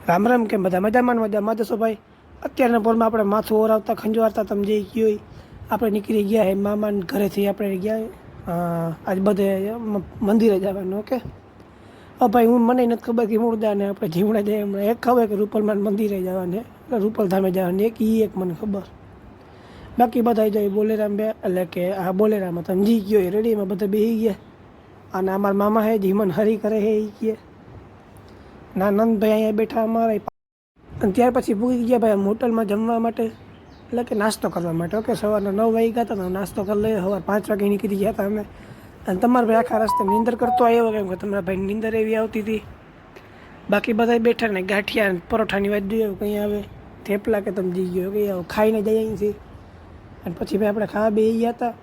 રામ રામ, કેમ બધા મજામાં જશો ભાઈ? અત્યારના પોરમાં આપણે માથું ઓરાવતા ખંજવારતા તમે જે ગયો આપણે નીકળી ગયા હે મામાના ઘરેથી આપણે ગયા આજ બધે મંદિરે જવાનું. ઓકે ભાઈ, મને નથી ખબર કે મૂળદાને આપણે જીવડા જાય હમણાં એક ખબર કે રૂપલમાન મંદિરે જવાને રૂપલ ધામે જવાની એક મને ખબર. બાકી બધા જાય બોલેરામ બે એટલે કે આ બોલેરામાં તમે જી ગયો એ રેડીમાં બધા બેસી ગયા. અને અમારા મામા હે જે મને હરી કરે હે એ કહે ના નંદભાઈ અહીંયા બેઠા અમારે. અને ત્યાર પછી પૂરી ગયા ભાઈ હોટલમાં જમવા માટે એટલે કે નાસ્તો કરવા માટે. ઓકે, સવારના 9 વાગ્યા હતા ને નાસ્તો કરી લઈએ. સવાર 5 વાગે નીકળી ગયા હતા અમે. અને તમારા ભાઈ આખા રસ્તે નીંદર કરતો આવ્યો કેમ કે તમારા ભાઈ નીંદર એવી આવતી હતી. બાકી બધા બેઠા ને ગાંઠિયા પરોઠાની વાત જોઈએ કંઈ આવે થેપલા કે તમે જી ગયો કે ખાઈને જઈએ અહીંથી. અને પછી ભાઈ આપણે ખાવા બેસી ગયા હતા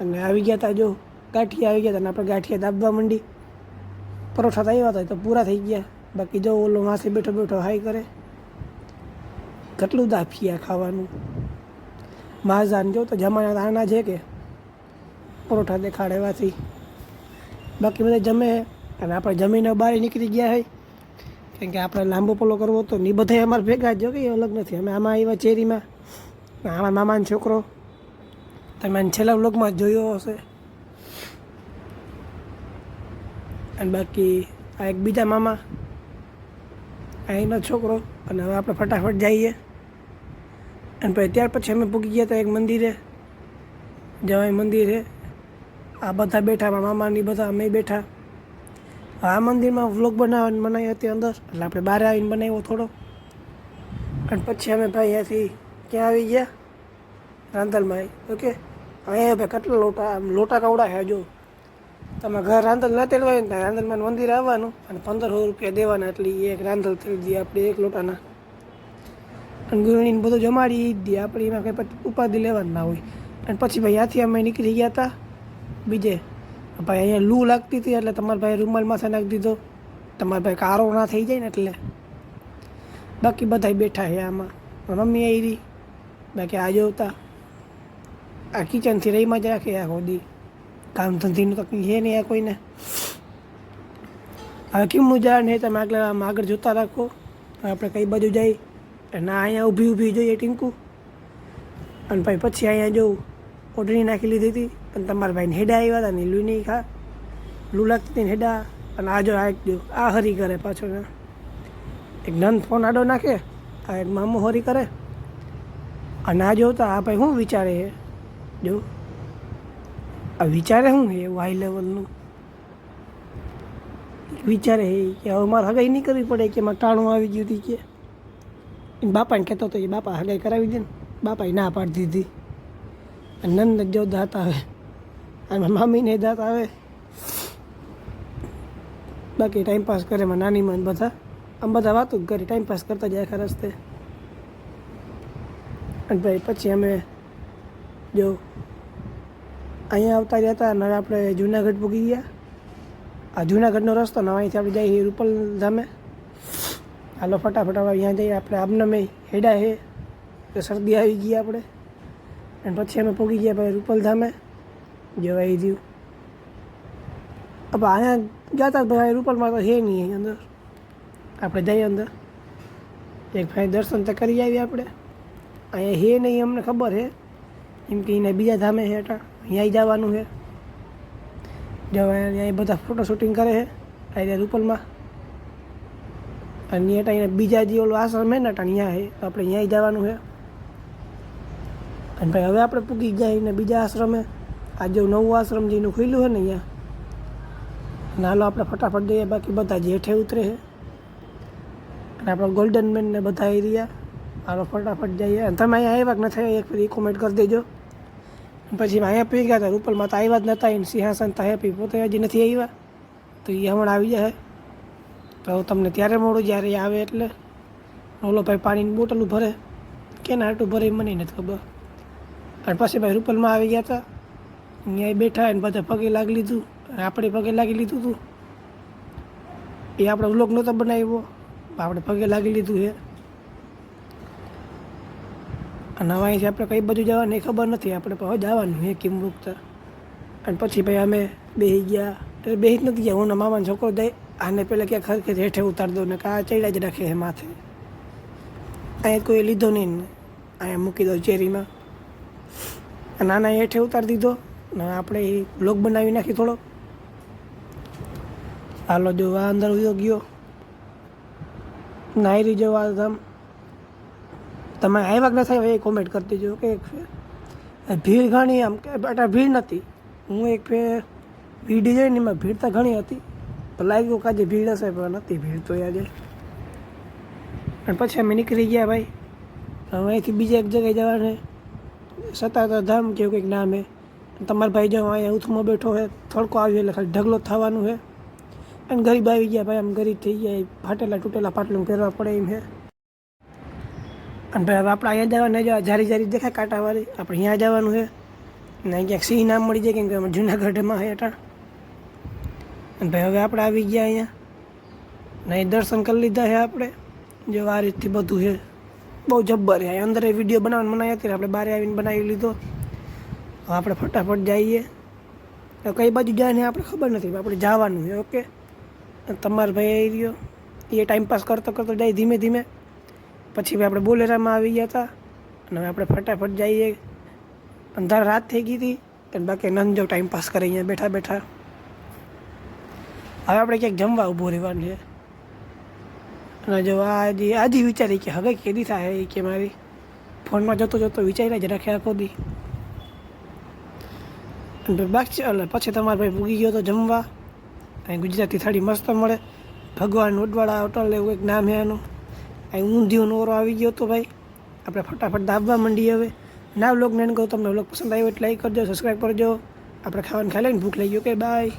અને આવી ગયા હતા જો ગાંઠિયા આવી ગયા હતા અને આપણે ગાંઠિયા દાબવા માંડી. પરોઠા તો આવ્યા હતા તો પૂરા થઈ ગયા. બાકી જો ઓલો માથે બેઠો બેઠો હાઈ કરે કેટલું દાફીયા ખાવાનું. માઝાન જો તો જમાના આના છે કે પરોઠા દેખાડે એવાથી. બાકી બધા જમે અને આપણે જમીને બહાર નીકળી ગયા હોય કેમ કે આપણે લાંબો પોલો કરવો હતો ને એ બધા અમારે ભેગા જ જો કે અલગ નથી. અમે આમાં આવ્યા ચેરીમાં. આમાં મામાનો છોકરો તમે છેલ્લા વ્લોગમાં જોયો હશે. અને બાકી આ એક બીજા મામા અહીંનો છોકરો. અને હવે આપણે ફટાફટ જઈએ. અને પછી ત્યાર પછી અમે પૂગી ગયા હતા એક મંદિરે જવાય મંદિરે. આ બધા બેઠા મામાની બધા અમે બેઠા. આ મંદિરમાં વ્લોગ બનાવવાની મનાઈ હતી અંદર એટલે આપણે બહાર આવીને બનાવ્યો થોડો. અને પછી અમે ભાઈ અહીંયાથી ક્યાં આવી ગયા રાંદલમાં. ઓકે, અહીંયા ભાઈ કેટલા લોટા કવડા છે જો. તમે ઘર રાંધલ ના તેડવા હોય ને રાંધલમાં મંદિર આવવાનું અને 1500 રૂપિયા દેવાના એટલે એક રાંધલ તેડી દઈએ આપણે એક લોટાના. અને ગૃહિણીને બધું જમાડી જ દઈએ આપણે, એમાં કંઈ ઉપાધિ લેવાની ના હોય. અને પછી ભાઈ ત્યાંથી અમે નીકળી ગયા હતા બીજે. ભાઈ અહીંયા લૂ લાગતી હતી એટલે તમારા ભાઈ રૂમાલ માથે નાખી દીધો. તમારા ભાઈ કારો ના થઈ જાય ને એટલે. બાકી બધા બેઠા છે આમાં. મમ્મી આવી રહી. બાકી આ જોતા આ કિચનથી રહીમાં જ રાખે આ હોદી. કામ ધંધીનું તકલીફ છે નહીં આ કોઈને. હવે કેમનું જાય ને તમે આગળ જોતા રાખો. આપણે કઈ બાજુ જઈ ના અહીંયા ઊભી જોઈએ ટીંકુ. અને ભાઈ પછી અહીંયા જોઉં ઓઢણી નાખી લીધી હતી. અને તમારા ભાઈને હેડા આવ્યા હતા ને લૂ નહીં ખા લૂ લાગતી હતી ને હેડા. અને આ જો આ એક જો આ હરી કરે પાછો એક નંદ ફોન આડો નાખે આ એક મામો હરી કરે. અને આ જોતા આ ભાઈ શું વિચારે છે જો આ વિચારે શું છે એવું હાઈ લેવલનું વિચારે કે હવે મારે હગાઈ નહીં કરવી પડે કે મારે ટાણું આવી ગયું હતી કે બાપાને કહેતો હતો કે બાપા હગાઈ કરાવી દે ને. બાપાએ ના પાડી દીધી. અને નંદ જો દાંત આવે અને મામીને દાંત આવે. બાકી ટાઈમપાસ કરે એમાં નાનીમાં બધા આમ બધા વાતો જ કરી ટાઈમપાસ કરતા જાય આખા રસ્તે. અને ભાઈ પછી અમે જો અહીંયા આવતા રહ્યા હતા અને હવે આપણે જુનાગઢ પૂગી ગયા. આ જુનાગઢનો રસ્તો ને અહીંથી આપણે જઈએ રૂપલ ધામે. હાલો ફટાફટ હવે અહીંયા જઈએ આપણે. આમને મેં હેડા હે તો શરદી આવી ગઈ આપણે. અને પછી અમે પૂગી ગયા ભાઈ રૂપલ ધામે જવાઈ રહ્યું. હવે અહીંયા ગયા હતા ભાઈ રૂપલમાં તો હે નહીં અંદર. આપણે જઈએ અંદર એક ભાઈ દર્શન તો કરી આવીએ આપણે. અહીંયા હે નહીં અમને ખબર હે એમ કે એને બીજા ધામે છે એટલે અહીંયા જવાનું છે. જવા અહીંયા બધા ફોટો શૂટિંગ કરે છે અહીંયા રૂપલમાં. અને અહીંયા બીજા જે ઓલો આશ્રમ છે ને અહીંયા છે તો આપણે અહીંયા જવાનું છે. અને ભાઈ હવે આપણે પૂગી ગયા ને બીજા આશ્રમે. આ જો નવું આશ્રમ જેનું ખુલ્યું છે ને અહીંયા નાલો આપણે ફટાફટ જઈએ. બાકી બધા જેઠે ઉતરે છે અને આપણે ગોલ્ડન મેન ને બધા એરિયા હાલો ફટાફટ જઈએ. અને તમે અહીંયા આવ્યા કે નથી એક ફરી કોમેન્ટ કરી દેજો. પછી અહીંયા પી ગયા હતા રૂપલમાં તો આવ્યા જ નહોતા. એને સિંહાસન તો હેપી પોતે હજી નથી આવ્યા તો એ હમણાં આવી જાય. તો તમને ત્યારે મોડું જ્યારે આવે એટલે ઓલો ભાઈ પાણીની બોટલ ભરે કેના હાટું ભરે મને નથી ખબર. અને પછી ભાઈ રૂપલમાં આવી ગયા હતા અહીંયા બેઠા એને બધા પગે લાગી લીધું અને આપણે પગે લાગી લીધું હતું. એ આપણે વ્લોગ નહોતો બનાવ્યો આપણે પગે લાગી લીધું છે. અને હવે અહીંથી આપણે કઈ બાજુ જવાની એ ખબર નથી. આપણે હવે જવાનું હે કિમરૂક. અને પછી ભાઈ અમે બેસી ગયા એટલે બેસી જ નથી ગયા. હું મામાનો છોકરો આને પહેલાં ક્યાંક ખરખે હેઠે ઉતાર દો ને કે આ ચડ્યા જ રાખે છે માથે. અહીંયા કોઈ લીધો નહીં ને અહીંયા મૂકી દો ચેરીમાં. અને આના હેઠે ઉતારી દીધો ને આપણે એ બ્લોગ બનાવી નાખી થોડો. હાલો જો આ અંદર ઉયો ગયો નાયરી જવા આમ તમે આવ્યા કે ન થાય એ કોમેન્ટ કરી દેજો કે ભીડ ઘણી આમ કે બેટા ભીડ નથી. હું એક વિડીયો જોઈ ને એમાં ભીડ તો ઘણી હતી તો લાગ્યું કે આજે ભીડ હશે પણ નથી ભીડ તો આજે. અને પછી અમે નીકળી ગયા ભાઈ. હવે અહીંથી બીજા એક જગ્યાએ જવાને સતાતા ધામ કેવું કંઈક નામ હે. તમારા ભાઈ જો અહીંયા ઉથમાં બેઠો છે થોડકો આવ્યો એટલે ખાલી ઢગલો થવાનું છે. અને ગરીબ આવી ગયા ભાઈ આમ ગરીબ થઈ ગયા ફાટેલા તૂટેલા પાટલું પહેરવા પડે એમ છે. અને ભાઈ હવે આપણે અહીંયા જવાનું જવા જારી જારી દેખાય કાંટાવાળી આપણે અહીંયા જવાનું છે. ને ક્યાંક સિંહ નામ મળી જાય કેમ કે અમે જુનાગઢમાં છે અટાણ. અને ભાઈ હવે આપણે આવી ગયા અહીંયા ને દર્શન કરી લીધા છે આપણે. જો આ રીતથી બધું છે બહુ જબ્બર છે. અંદર એ વિડીયો બનાવવાનું મનાઈ હતી આપણે બહાર આવીને બનાવી લીધો. હવે આપણે ફટાફટ જઈએ. કઈ બાજુ જાય ને આપણે ખબર નથી આપણે જવાનું છે. ઓકે તમારો ભાઈ આવી રહ્યો એ ટાઈમપાસ કરતો કરતો જાય ધીમે ધીમે. પછી ભાઈ આપણે બોલેરામાં આવી ગયા હતા અને હવે આપણે ફટાફટ જઈએ. અંધાર રાત થઈ ગઈ હતી અને બાકી નંજો ટાઈમપાસ કરી અહીંયા બેઠા બેઠા. હવે આપણે ક્યાંક જમવા ઊભું રહેવાનું છે. અને જો આજે વિચારી કે હવે કેદી થાય એ કે મારી ફોનમાં જતો જતો વિચાર્યા જ રાખે આખો દી. અને બાકી પછી તમારો ભાઈ ભૂગી ગયો તો જમવા. અહીં ગુજરાતી થાળી મસ્ત મળે. ભગવાન ઉડવાળા હોટલ એવું એક નામ છે આનું. અહીં ઊંધિયું ઓરો આવી ગયો તો ભાઈ. આપણે ફટાફટ દાબવા માંડીએ હવે. ના વ્લોગને એને કહું તમને વ્લોગ પસંદ આવ્યો એટલે લાઈક કરજો સબસ્ક્રાઈબ કરજો. આપણે ખાવાનું ખાઈ લઈને ભૂખ લાગી ગયો કે બાય.